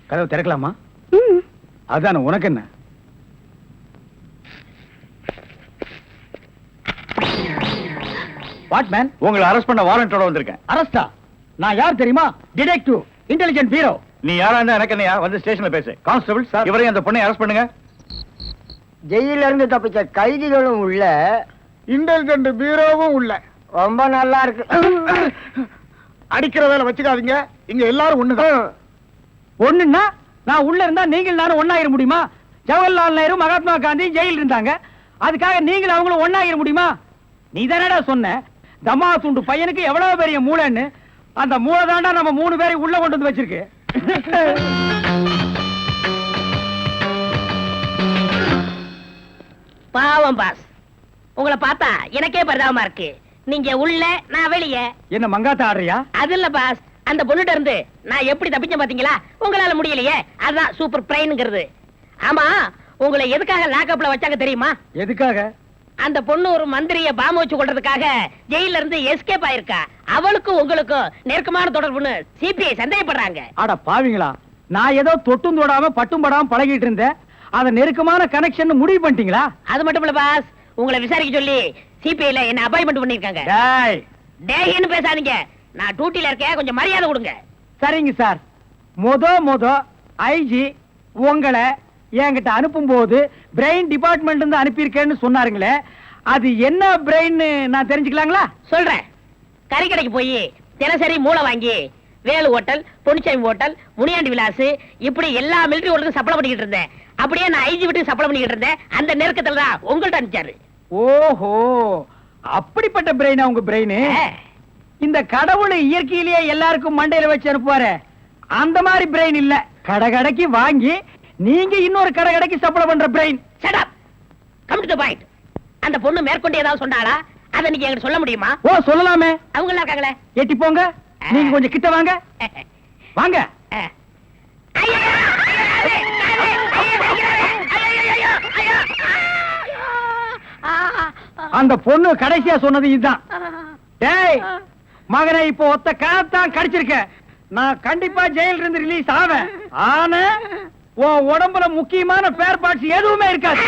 கதவு திறக்கலாமா? அதான, உனக்கு என்ன? What man? உங்களை அரெஸ்ட் பண்ண வாரண்டோட வந்திருக்கேன். அரெஸ்டா? நான் யார் தெரியுமா? Detective, intelligent bureau. நீ யாரா இருந்தா எனக்கு என்னையா? வந்து ஸ்டேஷன்ல பேசு. கான்ஸ்டபிள் சார், இவரையும் அந்த பொண்ணை அரெஸ்ட் பண்ணுங்க. ஜெயில இருந்து தப்பிச்ச கைதிகளும் உள்ள, இன்டெலிஜென்ட் பீரோவும் உள்ள. ரொம்ப நல்லா இருக்கு. அடிக்கிற வேலை வச்சுக்காதீங்க. இங்க எல்லாரும் ஒண்ணுதான். ஒண்ணுன்னா நான் உள்ள இருந்தா நீங்கள் நானும் ஒன்னாயிர முடியுமா? ஜவஹர்லால் நேரு, மகாத்மா காந்தி ஜெயில இருந்தாங்க. அதுக்காக நீங்கள் அவங்களும் ஒன்னாயிர முடியுமா? நீ தானடா சொன்ன தமா துண்டு பையனுக்கு எவ்வளவு பெரிய மூளைன்னு. அந்த மூளை தாண்டா நம்ம 3 பேரை உள்ள கொண்டு வந்து வச்சிருக்கு. பாவம் பாஸ், உங்களை பார்த்தா எனக்கே பரிதாபமா இருக்கு. நீங்க உள்ள, நான் வெளியே. என்ன மங்காத்த ஆடுறியா? அது இல்ல பாஸ், அந்த பொண்ணுட்ட இருந்து நான் எப்படி தப்பிச்சேன் பாத்தீங்களா? உங்களால முடியலையே, அதுதான் சூப்பர் பிரைன்ங்கிறது. ஆமா, உங்களை எதுக்காக லாக்அப்ல வச்சாங்க தெரியுமா? எதுக்காக? அந்த பொண்ணு ஒரு மந்திரிய பாம்பு வச்சு கொள்றதுக்காக ஜெயில இருந்து எஸ்கேப் ஆயிருக்கா. அவளுக்கும் உங்களுக்கும் நெருக்கமான தொடர்புன்னு சிபிஐ சந்தேகப்படுறாங்க. அட பாவிங்களா, நான் ஏதோ தொட்டும் தொடாம பட்டும் படாம பழகிட்டு இருந்தேன். அத நெருக்கமான கனெக்ஷன் முடிவு பண்ணிட்டீங்களா? அது மட்டும் இல்ல பாஸ், உங்களை விசாரிக்க சொல்லி சிபிஐல என்ன அப்பாயின்மெண்ட் பண்ணிருக்காங்க. டேய் டேய்னு பேசாதீங்க, நான் டியூட்டில இருக்கேன், கொஞ்சம் மரியாதை கொடுங்க. சரிங்க சார். மொத ஐஜி உங்களை என்கிட்ட அனுப்பும் போது பிரெயின் டிபார்ட்மெண்ட் இருந்து அனுப்பியிருக்கேன்னு சொன்னாருங்களே, அது என்ன பிரெயின் நான் தெரிஞ்சுக்கலாங்களா? சொல்றேன். கறிக்கடைக்கு போய் தினசரி மூளை வாங்கி வேலு ஹோட்டல், பொன்னிச்சாமி ஹோட்டல், முனியாண்டி விலாஸ், இப்படி எல்லா மிலிட்டரி ஹோட்டலுக்கும் சப்ளை பண்ணிக்கிட்டு இருந்தேன். அப்படியே நான் ஐஜி விட்டு சப்ளை பண்ணிக்கிட்டு இருந்தேன். அந்த நெருக்கத்துல தான் உங்கள்ட்ட அனுப்பிச்சாரு. ஓஹோ, அப்படிப்பட்ட பிரெயினா உங்க பிரெயின்? இந்த கடவுள் இயற்கையிலேயே எல்லாருக்கும் மண்டையில வச்சு அனுப்புவாரு, அந்த மாதிரி பிரெயின் இல்ல. கடகடைக்கு வாங்கி நீங்க இன்னொரு கடகடைக்கு சப்ளை பண்ற brain. Shut up, come to the point. அந்த பொண்ணு மேற்கொண்டு ஏதாவது சொன்னாளா? அத நீங்க என்கிட்ட சொல்ல முடியுமா? ஓ சொல்லலாமே. அவங்க எல்லாம் இருக்காங்களே. எட்டி போங்க, நீங்க கொஞ்சம் கிட்ட வாங்க. வாங்க. அந்த பொண்ணு கடைசியா சொன்னது இதுதான். டேய் மகனே, இப்போ ஒத்த காத்தான் கடிச்சிருக்க. நான் கண்டிப்பா ஜெயில இருந்து ரிலீஸ் ஆவேன். ஆனா உன் உடம்புல முக்கியமான ஸ்பேர் பார்ட்ஸ் எதுவுமே இருக்காது.